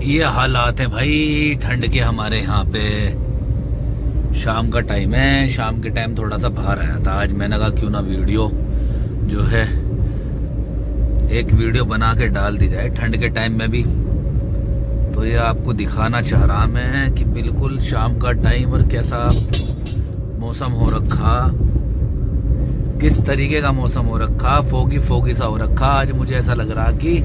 ये हालात है भाई ठंड के हमारे यहाँ पे। शाम का टाइम है, शाम के टाइम थोड़ा सा बाहर आया था। आज मैंने कहा क्यों ना वीडियो जो है एक वीडियो बना के डाल दी जाए ठंड के टाइम में भी। तो ये आपको दिखाना चाह रहा मैं कि बिल्कुल शाम का टाइम और कैसा मौसम हो रखा, किस तरीके का मौसम हो रखा, फोगी फोगी सा हो रखा। आज मुझे ऐसा लग रहा कि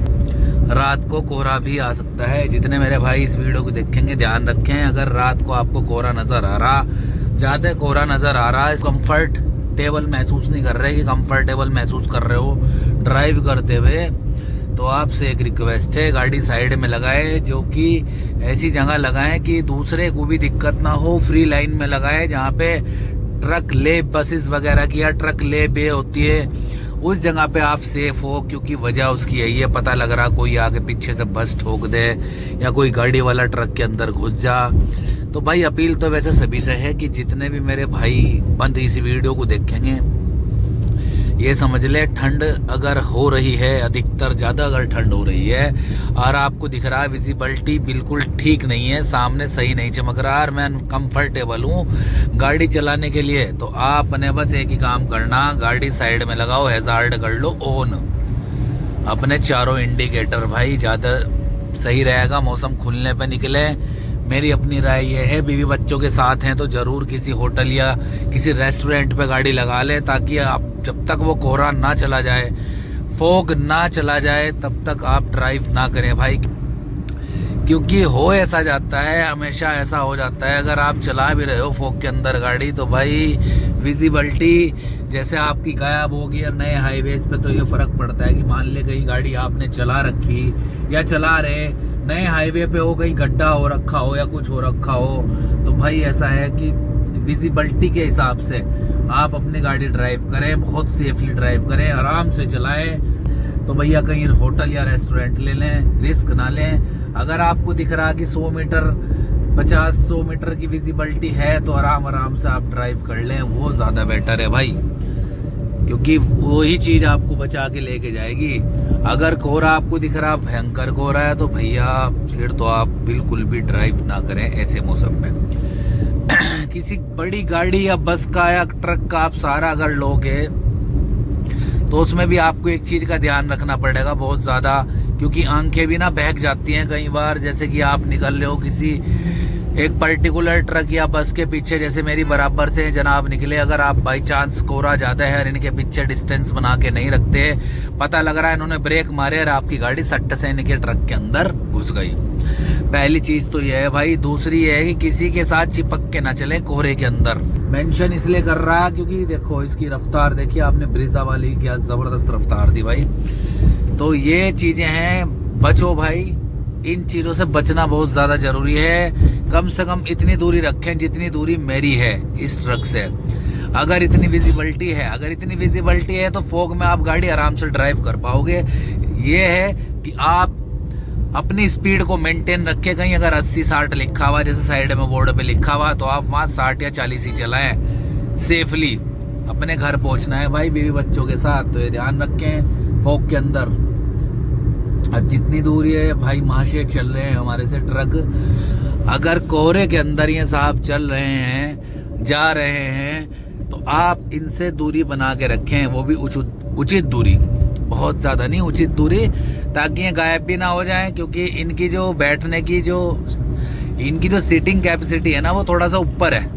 रात को कोहरा भी आ सकता है। जितने मेरे भाई इस वीडियो को देखेंगे ध्यान रखें, अगर रात को आपको कोहरा नजर आ रहा, ज्यादा कोहरा नजर आ रहा है, कंफर्टेबल महसूस नहीं कर रहे कि कंफर्टेबल महसूस कर रहे हो ड्राइव करते हुए, तो आपसे एक रिक्वेस्ट है गाड़ी साइड में लगाए, जो कि ऐसी जगह लगाएं कि दूसरे को भी दिक्कत ना हो। फ्री लाइन में लगाए जहाँ पे ट्रक ले बसेस वगैरह की या ट्रक ले बे होती है, उस जगह पे आप सेफ हो। क्योंकि वजह उसकी यही है, पता लग रहा कोई आगे पीछे से बस ठोक दे या कोई गाड़ी वाला ट्रक के अंदर घुस जा। तो भाई अपील तो वैसे सभी से है कि जितने भी मेरे भाई बंद इस वीडियो को देखेंगे, ये समझ ले ठंड अगर हो रही है, अधिकतर ज्यादा अगर ठंड हो रही है और आपको दिख रहा है विजिबिलिटी बिल्कुल ठीक नहीं है, सामने सही नहीं चमक रहा और मैं कंफर्टेबल हूँ गाड़ी चलाने के लिए, तो आपने बस एक ही काम करना, गाड़ी साइड में लगाओ, हैजार्ड कर लो ऑन, अपने चारों इंडिकेटर भाई, ज्यादा सही रहेगा। मौसम खुलने पे निकले। मेरी अपनी राय ये है, बीवी बच्चों के साथ हैं तो जरूर किसी होटल या किसी रेस्टोरेंट पे गाड़ी लगा ले, ताकि आप जब तक वो कोहरा ना चला जाए, फॉग ना चला जाए, तब तक आप ड्राइव ना करें भाई। क्योंकि हो ऐसा जाता है, हमेशा ऐसा हो जाता है, अगर आप चला भी रहे हो फॉग के अंदर गाड़ी, तो भाई विजिबिलिटी जैसे आपकी गायब होगी। और नए हाईवेज पे तो ये फर्क पड़ता है कि मान ले कहीं गाड़ी आपने चला रखी या चला रहे, नए हाईवे पे हो, कहीं गड्ढा हो रखा हो या कुछ हो रखा हो, तो भाई ऐसा है कि विजिबिलिटी के हिसाब से आप अपनी गाड़ी ड्राइव करें, बहुत सेफली ड्राइव करें, आराम से चलाएं। तो भैया कहीं होटल या रेस्टोरेंट ले लें, रिस्क ना लें। अगर आपको दिख रहा कि 100 मीटर 50-100 मीटर की विजिबिलिटी है, तो आराम से आप ड्राइव कर लें, वो ज्यादा बेटर है भाई, क्योंकि वही चीज आपको बचा के लेके जाएगी। अगर कोहरा आपको दिख रहा भयंकर कोहरा है, तो भैया फिर तो आप बिल्कुल भी ड्राइव ना करें ऐसे मौसम में। किसी बड़ी गाड़ी या बस का या ट्रक का आप सहारा अगर लोगे, तो उसमें भी आपको एक चीज का ध्यान रखना पड़ेगा बहुत ज्यादा, क्योंकि आंखें भी ना बहक जाती हैं कई बार। जैसे कि आप निकल रहे हो किसी एक पर्टिकुलर ट्रक या बस के पीछे, जैसे मेरी बराबर से जनाब निकले, अगर आप बाई चांस कोहरा ज्यादा है और इनके पीछे डिस्टेंस बना के नहीं रखते, पता लग रहा है इन्होंने ब्रेक मारे और आपकी गाड़ी सट्ट से इनके ट्रक के अंदर घुस गई। पहली चीज तो यह है भाई। दूसरी है कि किसी के साथ चिपक के ना चले कोहरे के अंदर। मेंशन इसलिए कर रहा क्योंकि देखो इसकी रफ्तार देखिए आपने, ब्रीजा वाली क्या जबरदस्त रफ्तार दी भाई। तो ये चीजें हैं, बचो भाई, इन चीजों से बचना बहुत ज्यादा जरूरी है। कम से कम इतनी दूरी रखें जितनी दूरी मेरी है इस ट्रक से। अगर इतनी विजिबिलिटी है तो फॉग में आप गाड़ी आराम से ड्राइव कर पाओगे। ये है कि आप अपनी स्पीड को मेंटेन रखें। कहीं अगर 80-60 लिखा हुआ, जैसे साइड में बोर्ड पे लिखा हुआ, तो आप वहां 60 या 40 ही चलाएं सेफली। अपने घर पहुंचना है भाई बीवी बच्चों के साथ, तो ये ध्यान रखें फॉग के अंदर। अब जितनी दूरी है भाई, महाशय चल रहे हैं हमारे से ट्रक, अगर कोहरे के अंदर ये साहब चल रहे हैं, जा रहे हैं, तो आप इनसे दूरी बना के रखें, वो भी उचित दूरी, बहुत ज्यादा नहीं, उचित दूरी, ताकि ये गायब भी ना हो जाएं। क्योंकि इनकी जो बैठने की इनकी जो सीटिंग कैपेसिटी है ना, वो थोड़ा सा ऊपर है।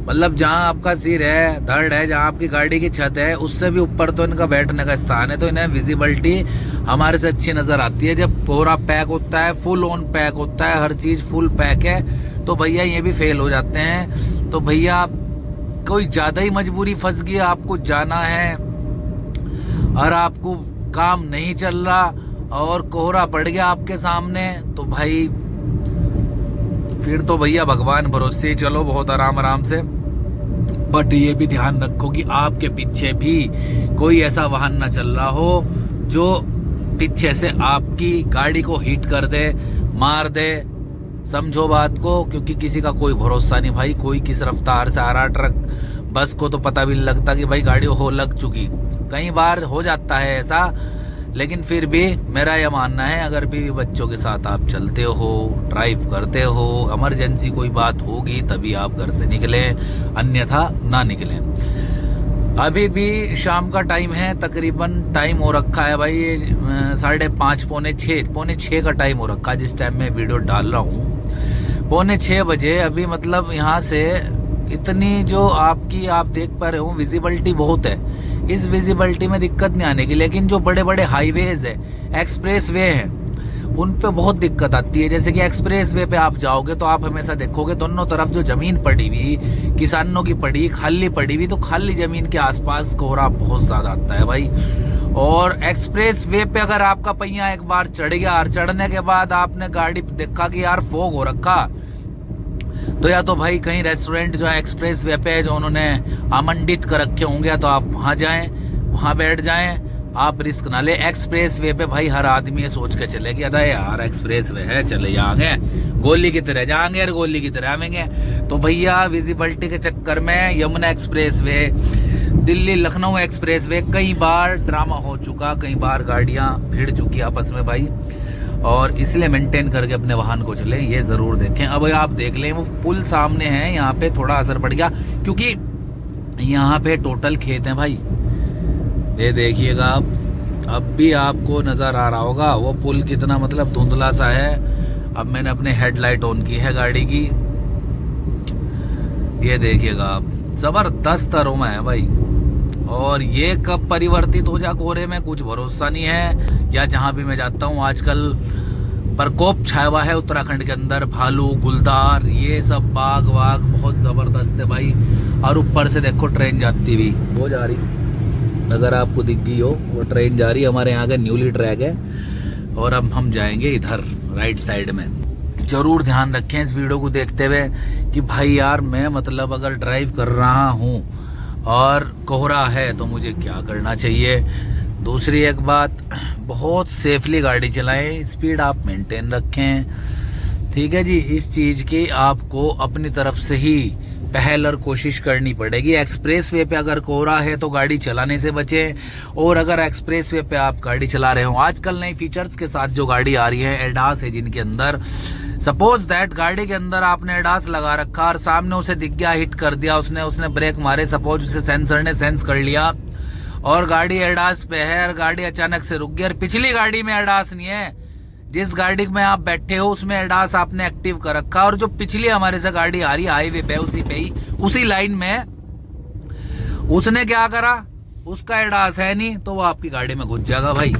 मतलब जहां आपका सिर है, धड़ है, जहां आपकी गाड़ी की छत है, उससे भी ऊपर तो इनका बैठने का स्थान है। तो इन्हें विजिबिलिटी हमारे से अच्छी नजर आती है जब पूरा पैक होता है, फुल ऑन पैक होता है, हर चीज फुल पैक है, तो भैया ये भी फेल हो जाते हैं। तो भैया कोई ज्यादा ही मजबूरी फंस गई, आपको जाना है और आपको काम नहीं चल रहा और कोहरा पड़ गया आपके सामने, तो भाई फिर तो भैया भगवान भरोसे चलो बहुत आराम से। बट ये भी ध्यान रखो कि आपके पीछे भी कोई ऐसा वाहन ना चल रहा हो जो पीछे से आपकी गाड़ी को हिट कर दे, मार दे। समझो बात को, क्योंकि किसी का कोई भरोसा नहीं भाई। कोई किस रफ्तार से आ रहा ट्रक, बस को तो पता भी नहीं लगता कि भाई गाड़ी हो लग चुकी। कई बार हो जाता है ऐसा, लेकिन फिर भी मेरा यह मानना है, अगर भी बच्चों के साथ आप चलते हो, ड्राइव करते हो, इमरजेंसी कोई बात होगी तभी आप घर से निकलें, अन्यथा ना निकलें। अभी भी शाम का टाइम है, तकरीबन टाइम हो रखा है भाई 5:30 पौने 6 का टाइम हो रखा है जिस टाइम मैं वीडियो डाल रहा हूँ। 5:45 बजे अभी मतलब यहाँ से इतनी जो आपकी आप देख पा रहे हो विजिबिलिटी बहुत है। इस विजिबिलिटी में दिक्कत नहीं आने की, लेकिन जो बड़े बड़े हाईवेज है, एक्सप्रेस वे है, उन पे बहुत दिक्कत आती है। जैसे कि एक्सप्रेस वे पे आप जाओगे तो आप हमेशा देखोगे दोनों तरफ जो जमीन पड़ी हुई किसानों की पड़ी खाली पड़ी हुई, तो खाली जमीन के आसपास कोहरा बहुत ज्यादा आता है भाई। और एक्सप्रेस वे पे अगर आपका पहिया एक बार चढ़ गया और चढ़ने के बाद आपने गाड़ी देखा कि यार फॉग हो रखा, तो या तो भाई कहीं रेस्टोरेंट जो है एक्सप्रेस वे पे जो उन्होंने आमंत्रित कर रखे होंगे तो आप वहां जाएं, वहां बैठ जाएं, आप रिस्क ना ले। एक्सप्रेस वे पे भाई हर आदमी ये सोच के चले गया था यार एक्सप्रेस वे है, चले जाएंगे गोली की तरह जाएंगे और गोली की तरह आवेंगे। तो भैया विजिबिलिटी के चक्कर में Yamuna express way, Delhi Lucknow express way कई बार ड्रामा हो चुका, कई बार गाड़ियां भिड़ चुकी आपस में भाई। और इसलिए मेंटेन करके अपने वाहन को चले, ये जरूर देखें। अब आप देख लें वो पुल सामने है, यहाँ पे थोड़ा असर पड़ गया क्योंकि यहाँ पे टोटल खेत हैं भाई। ये देखिएगा आप, अब भी आपको नजर आ रहा होगा वो पुल कितना मतलब धुंधला सा है। अब मैंने अपने हेडलाइट ऑन की है गाड़ी की, ये देखिएगा आप, जबरदस्त अरोमा है भाई। और ये कब परिवर्तित हो जा कोहरे में कुछ भरोसा नहीं है। या जहां भी मैं जाता हूँ आजकल प्रकोप छाया हुआ है उत्तराखंड के अंदर, भालू गुलदार ये सब बाग वाग बहुत जबरदस्त है भाई। और ऊपर से देखो ट्रेन जाती हुई वो जा रही, अगर आपको दिख गई हो वो ट्रेन जा रही है। हमारे यहाँ का न्यूली ट्रैक है और अब हम जाएंगे इधर राइट साइड में। जरूर ध्यान रखें इस वीडियो को देखते हुए कि भाई यार मैं मतलब अगर ड्राइव कर रहा हूँ और कोहरा है तो मुझे क्या करना चाहिए। दूसरी एक बात, बहुत सेफली गाड़ी चलाएं, स्पीड आप मेंटेन रखें, ठीक है जी। इस चीज की आपको अपनी तरफ से ही पहल और कोशिश करनी पड़ेगी। एक्सप्रेस वे पे अगर कोहरा है तो गाड़ी चलाने से बचें। और अगर एक्सप्रेस वे पे आप गाड़ी चला रहे हो, आजकल नई फीचर्स के साथ जो गाड़ी आ रही है एडास है जिनके अंदर, सपोज दैट गाड़ी के अंदर आपने एडास लगा रखा और सामने उसे दिख गया, हिट कर दिया उसने ब्रेक मारे, सपोज उसे सेंसर ने सेंस कर लिया और गाड़ी एडास पे है और गाड़ी अचानक से रुक गई और पिछली गाड़ी में एडास नहीं है, जिस गाड़ी में आप बैठे हो उसमें एडास आपने एक्टिव कर रखा और जो पिछली हमारे से गाड़ी आ रही है हाईवे पे उसी पे ही उसी लाइन में, उसने क्या करा, उसका एडास है नहीं तो वो आपकी गाड़ी में घुस जाएगा भाई।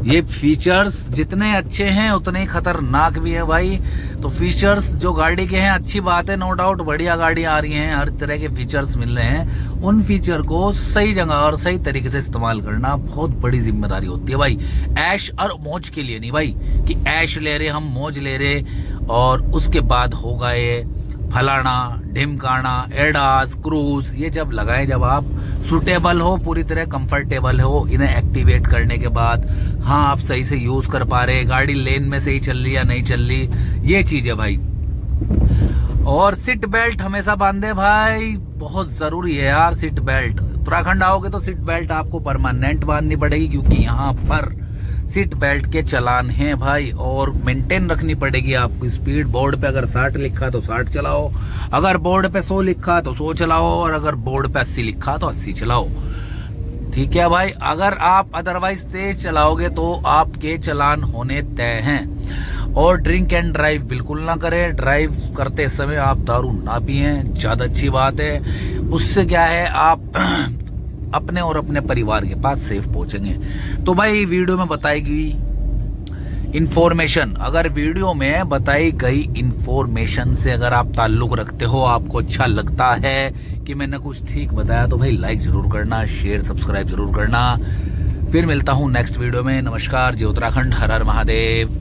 ये फीचर्स जितने अच्छे हैं उतने ही खतरनाक भी है भाई। तो फीचर्स जो गाड़ी के हैं अच्छी बात है, नो डाउट, बढ़िया गाड़ी आ रही हैं, हर तरह के फीचर्स मिल रहे हैं। उन फीचर को सही जगह और सही तरीके से इस्तेमाल करना बहुत बड़ी जिम्मेदारी होती है भाई। ऐश और मौज के लिए नहीं भाई कि ऐश ले रहे हम, मौज ले रहे और उसके बाद होगा ये फलाना ढिमकाना एडास क्रूज, ये जब लगाए जब आप सुटेबल हो, पूरी तरह कंफर्टेबल हो, इन्हें एक्टिवेट करने के बाद हाँ आप सही से यूज कर पा रहे, गाड़ी लेन में सही चल रही या नहीं चल रही, ये चीज है भाई। और सीट बेल्ट हमेशा बांधे भाई, बहुत जरूरी है यार सीट बेल्ट। उत्तराखंड आओगे तो सीट बेल्ट आपको परमानेंट बांधनी पड़ेगी क्योंकि यहाँ पर सीट बेल्ट के चलान हैं भाई। और मेंटेन रखनी पड़ेगी आपको स्पीड। बोर्ड पे अगर 60 लिखा तो 60 चलाओ, अगर बोर्ड पे 100 लिखा तो 100 चलाओ और अगर बोर्ड पे 80 लिखा तो 80 चलाओ, ठीक है भाई। अगर आप अदरवाइज तेज चलाओगे तो आपके चलान होने तय हैं। और ड्रिंक एंड ड्राइव बिल्कुल ना करें, ड्राइव करते समय आप दारू ना पिएं, ज्यादा अच्छी बात है। उससे क्या है आप अपने और अपने परिवार के पास सेफ पहुंचेंगे। तो भाई वीडियो में बताई गई इंफॉर्मेशन, अगर वीडियो में बताई गई इंफॉर्मेशन से अगर आप ताल्लुक रखते हो, आपको अच्छा लगता है कि मैंने कुछ ठीक बताया, तो भाई लाइक जरूर करना, शेयर सब्सक्राइब जरूर करना। फिर मिलता हूं नेक्स्ट वीडियो में। नमस्कार, जय उत्तराखंड, हर हर महादेव।